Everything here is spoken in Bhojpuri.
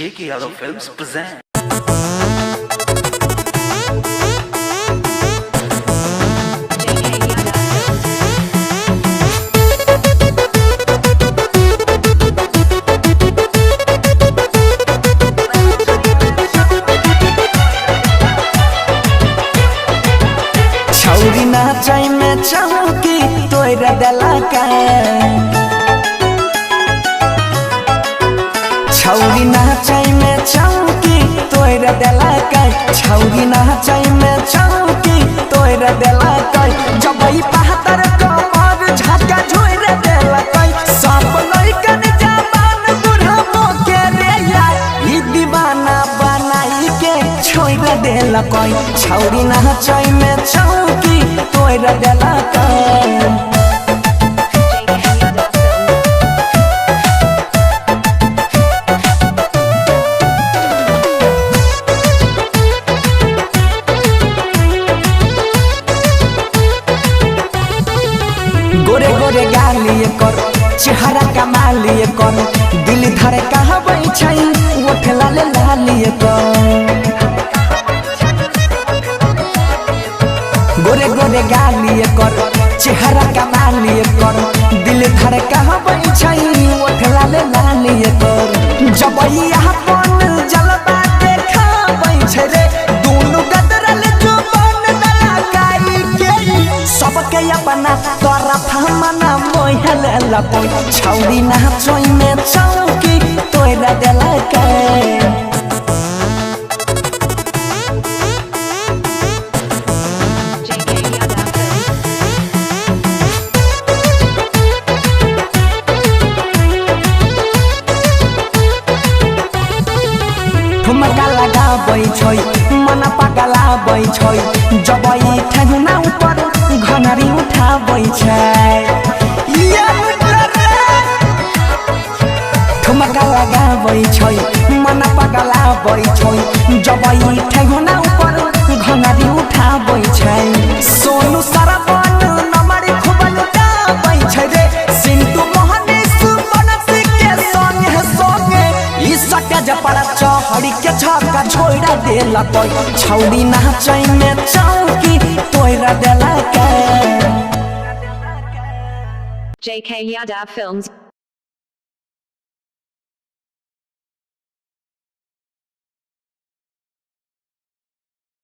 J.K. Yadav Films present. छौरी नाचाई में चौकी तोरा दला का छौरी नाचाई में चौकी तोरा दला का छौरी नाचाई में चौकी तोरा दला का जब ई बहतर कमर झटका झोर देला का सब लइकन जवान बुढ़ा मोके रे ई दीवाना बनाई के छोड़ देला का छौरी नाचाई में चौकी तोरा दला का गोरे गोरे गाली कर चेहरा कमाली कर दिल धर कहबै छै ओठ लाले लाली कर गोरे गोरे गाली कर चेहरा कमाली कर दिल धर कहबै छै ओठ लाले लाली कर जब अपन जलवा देखाबै छै रे दुनु गदरल जुबान दला काई के सबके अपना तरफ मना मोहल लपो छौरी नाचोई में चौकी तोरा दला के ठुमका लगाबै छै मन पगलाबै छै जब ई ठेहुना ऊपर घनरी उठाबै छै ठुमका लगाबै छै मन पगलाबै छै जब ई ठेहुना ऊपर घनरी उठाबै छै सोनू सरबन नमरी खूब लुटाबै छै रे सिंटू मोहनी सुमनस के संगे संगे ई सटे जपड़ा चहड़ी के छक्का छोड़ा देला कोई छौरी नाचै में चौकी तोरा देला के J.K. Yadav Films